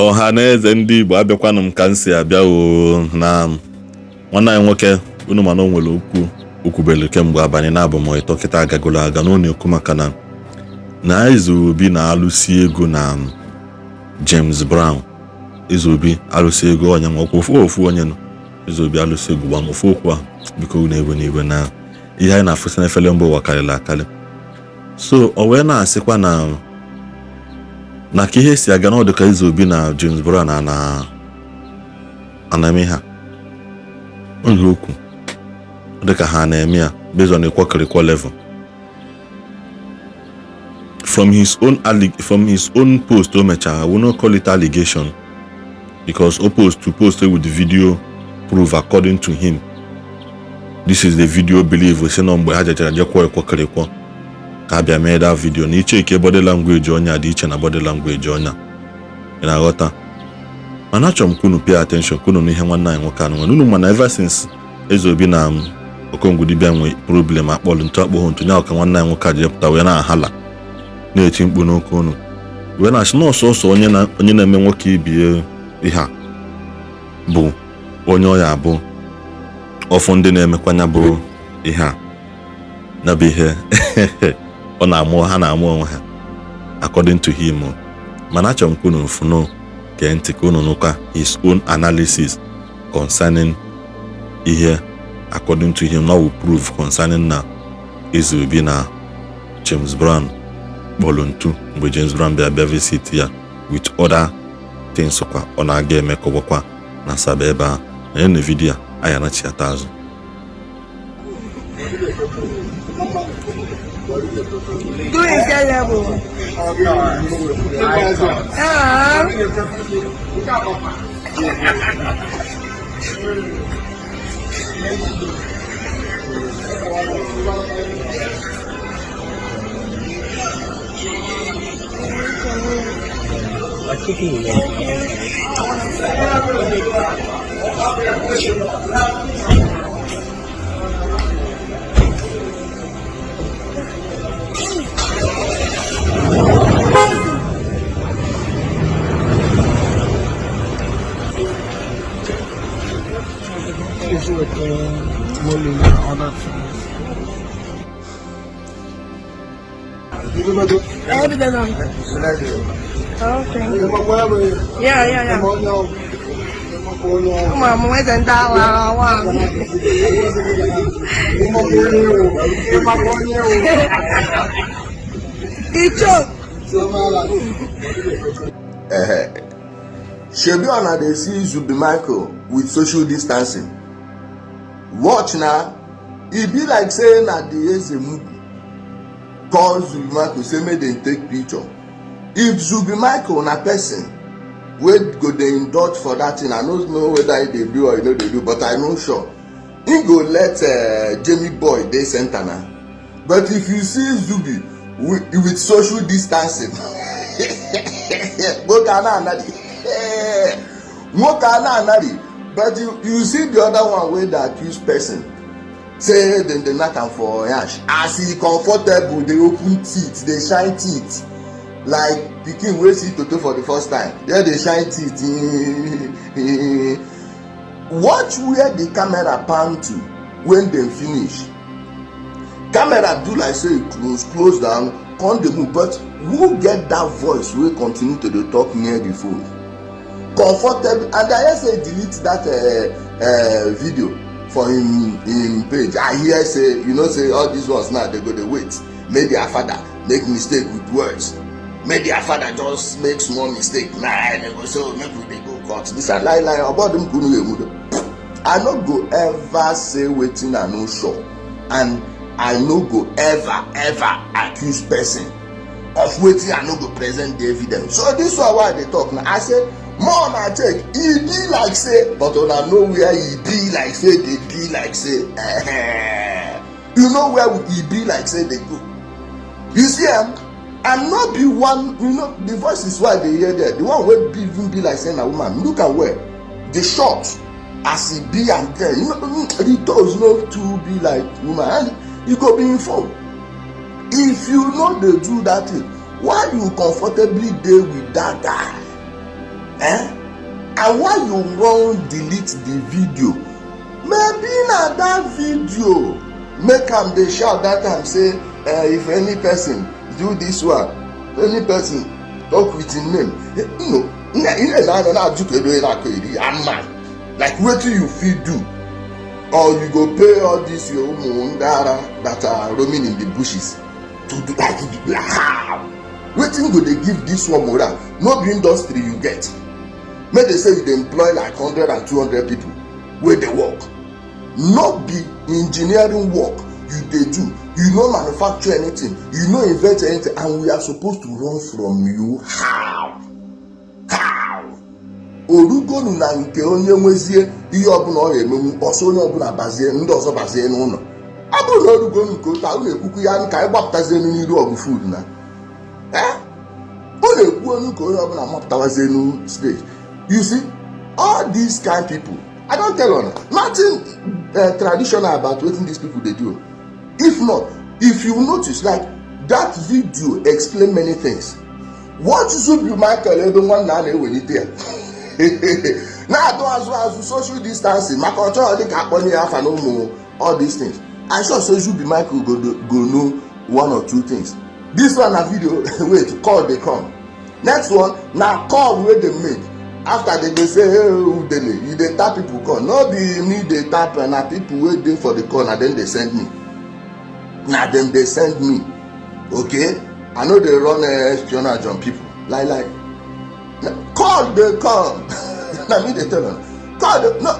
Ọhaneze Ndị Igbo abịakwanụ m ka m si abịa na nwanne anyị nwoke unu mana o nwere okwubelu kemgbe abalị na-abụ m ịtọ kịta agagolo aga n'ụlọ ekwu maka na Ezeobi na-alụsi ego na James Brown. Ezeobi alụsi ego onye nwekwa ofu onye nọ Ezeobi alụsi ego gba ofu okwu a biko unu ewe n'iwe na ihe anyị na-afụsị n'efele mba ụwa karịrị akarị. So o wee na-asịkwa na ka ihe si aga n'ọdụ ka Ezeobi na James Brown ana-eme ha onye okwu dịka ha na-eme ya based on equal level. From his own post o mechara, I will not call it allegation because post with the video proof according to him. This is the video believe we say no mgbe ha jechara jekwa ekwekọrịkwa ka abịa mee that video na iche ike body language onye dị iche na body language onye ị na-aghọta. Mana achọrọ m kunu pay attention kunu n'ihe nwanne anyị nwoke anụ unu mana ever since Ezeobi na Okongwudibia nwe problem akpọlụ ntụ akpọghọ ntụ nya ọka nwanne anyị nwoke jepụta wee na-ahala na-eti mkpu n'oke unu wee na-asị n'ọsọsọ onye na-eme nwoke ibie ihe a bụ onye ọya abụ ọfụ ndị na-emekwanya bụ ihe a na bụ ihe ọ na-amụ ha na-amụ onwe ha according to him. Mana achọrọ m kwunu mfuno ka ntị ka unu nụkwa his own analysis concerning ihe according to him now will prove concerning na Ezeobi na James Brown kpọlụ ntu mgbe James Brown bịa visit ya with other things kwa ọ na-aga eme kọbọkwa na Asaba ebe a na vidio aya na chiata azụ. Yeah. Mama, where's the Shebi on they see Zubi Michael with social distancing. Watch now, it be like saying that the is a movie. Call Zubi Michael say make them take picture. If Zubi Michael na person wey go dey indulge for that thing, I don't know whether they do or you know they do, but I know sure he go let Jamie Boy dey center now. But if you see Zubi with social distancing, but you see the other one wey the accused person say dem dey knack am for yansh as he comfortable dey open teeth dey shine teeth like pikin wey see toto for the first time there dey shine teeth. Watch where the camera pan to when dem finish. Camera do like say e close down come dey move, but who get that voice wey continue to dey talk near the phone comfortable? And I hear say delete that video for him page. I hear say say all these ones now they go dey wait make their father make mistake with words, make their father just make small mistake nah they go say make we dey go court. This a lie about them kunu emudo. I no go ever say wetin I no sure, and I no go ever accuse person of wetin I no go present the evidence. So this one why they talk now. I say more na check e be like say, but una know where e be like say dey be like say you know where e be like say dey go. You see and not be one, the voice is why they hear there. The one wey even be like saying a woman, look at where the short as e be and there, the toes no too be like woman, and you go be informed. If you know they do that thing, why you comfortably dey with that guy? And why you won't delete the video? Maybe na that video make am dey shout that time say if any person do this one, any person talk with him name, like wetin you fit do, or you go pay all this your umundara that are roaming in the bushes to do like how? Wetin go dey give this one moral? No be industry you get. Make they say you dey employ like 100 and 200 people wey dey work. No be engineering work you dey do. You no manufacture anything, you no invent anything, and we are supposed to run from you. How? Orugonu na nke onye nwezie ihe ọbụla ọ ga-emenwu ọsọ onye ọbụla bazie ndị ọzọ bazie n'ụlọ. Ọ bụrụ na orugonu nke otu ahụ na-ekwukwu ya ka anyị gbapụtazie n'iru ọgụ food na ọ na-ekwu onye ka onye ọbụla mapụtawazie n'u stage. You see, all these kind people, I don't tell on nothing traditional about what these people they do. If not, if you notice, like that video explain many things. What should be Michael everyone now when it there? Now as social distancing, my control the carbon half and all these things. I saw social be Michael go know one or two things. This one a video wait call they come. Next one now call where they make. After they say, hey, you dey tap people call. No be me they tap and na people waiting for the call and then they send me. Now then they send me. Okay? I know they run espionage on people. Like call they come. Now me they tell them. Call them. No.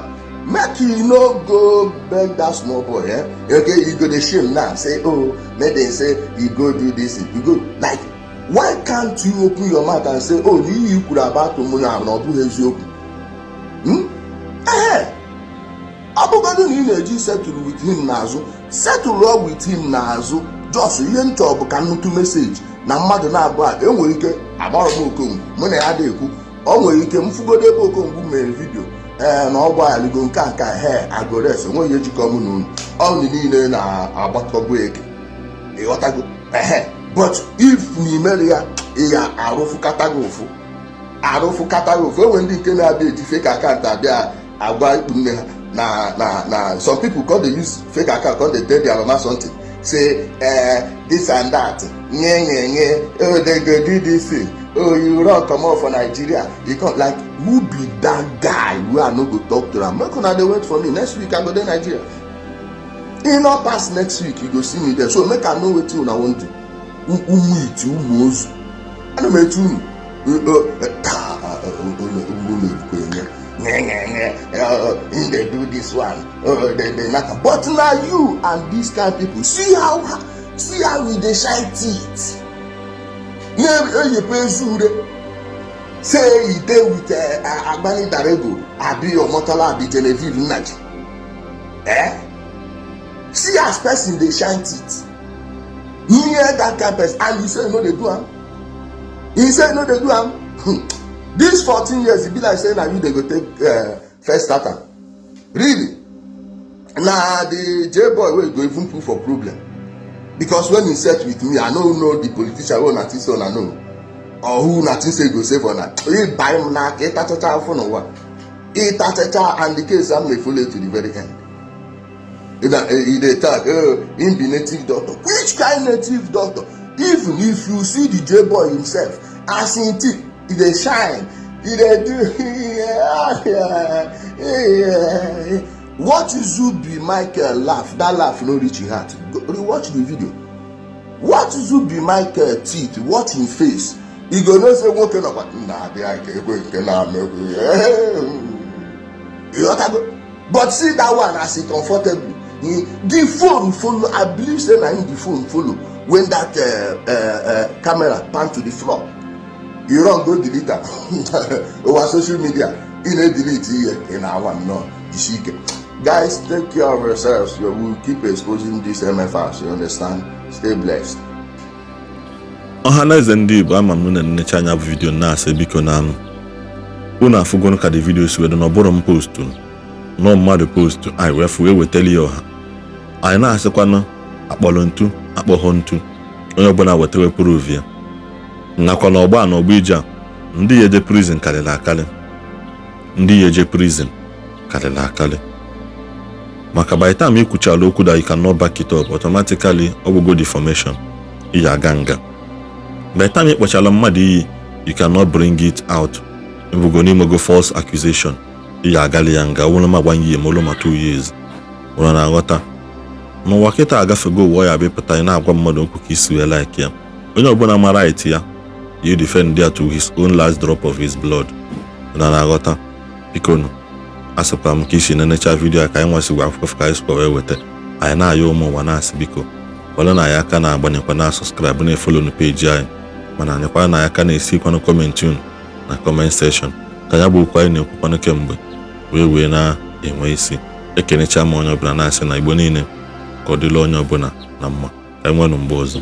Make you no go beg that small boy. Okay, you go the shame now. Say, oh, make them say you go do this. You go like. Why can't you open your mouth and say, oh, you could have about to move and not do Ezeobi? Abogado ni energy settle with him nazo. Settle up with him nazo. Just yen trouble can to message. Na mmadụ na-agba enwere ike agbara m okongu mụ na ya dị ekwu o nwere ike mfugode ebe okongu mere video na ọ gba aligo nke agores onwe ihe jikọ mụ n'unu ọ niile na-agbatọgbu eke ịghọtago but if n'imere ya ya arụfụ katagofu enwe ndị nke na-abịa eji fake account abịa agba ikpu nne ha na some people call they use fake account call they tell their mama something say this and that oh they go do this thing, oh you run come off for Nigeria, you come like who be that guy who I no go talk to am? Make una dey wait for me next week I go dey Nigeria. E no pass next week you go see me there, so make I know wetin una wan do. Umu iti umu ozu ana m etu unu they do this one, they matter. But now you and these kind of people see how we dey shine teeth. You pay Zure say he dey with Agbani Darego abi Omotola abi Genevieve Nnaji. See as person dey shine teeth near that kind of person and you say no dey do am. He say no dey do am. This 14 years, it be like saying that you they go take first starter. Really? Now the J-boy will go even put for problem. Because when he sat with me, I don't know the politician who nothing say I know. Or who nothing say go save on that. He buy him now, get that for no one. He and the case I'm may follow to the very end. He they talk, him be native doctor. Which kind native doctor? Even if you see the J-boy himself, as in teeth, they shine, they do. What Zubi Michael laugh? That laugh no reach your heart. Go rewatch the video. What Zubi Michael teeth? What him face? He go no say what kind of nah they are but see that one as he comfortable. The phone follow. I believe say na him the phone follow when that camera pan to the floor. You don't go delete that over social media. You know delete here in our one no. Ishi. Guys, take care of yourselves. You will keep exposing this MFRs. You understand? Stay blessed. Ọhaneze Ndi Igbo ama m na nnecha anya video na ase biko na unu afụgono ka the video si wedo na ọbụrụ m post no mmadụ post anyị wefu weteli ya ọha anyị na-asịkwanụ akpọrọ ntu akpọghọ ntu onye ọbụla wetawe proof ya nakwa na ọgba ije a ndị yeje prison karịrị akarị. Ndị yeje prison karịrị akarị. Maka by the time you kwuchala okwu that you cannot back it up, automatically ọ bụ deformation. Ị aga nga. By the time you kpọchala mmadụ iyi, you cannot bring it out. Ịbụgo n'imego false accusation. Ị agali ya nga wụrụ ma 1 year ma ụlọ ma 2 years. Ụra na-aghọta. N'ụwa kịta agafego ụwa ya bịpụta na-agwa mmadụ okwu ka isi wee like ya. Onye ọbụla ma right ya, you defend there to his own last drop of his blood. Ụra na-aghọta. Bikonu. Asịkwa m ka isi nenecha vidio a ka anyị nwasigwa akwụkwọ ka anyị sikwa wee weta. Anyị na-ayọ ụmụ ụwa na-asị biko. Wala na ya aka na-agbanyekwa na subscribe na follow na page anyị. Mana anyekwa na ya aka na-esikwa na comment tune na comment section. Ka ya bụ okwu anyị na-ekwukwanụ kemgbe wee na-enwe isi. Ekenecha m onye ọbụla na-asị na Igbo niile ka ọ dịla onye ọbụla na mma. Ka anyị nwenụ mgbe ọzọ.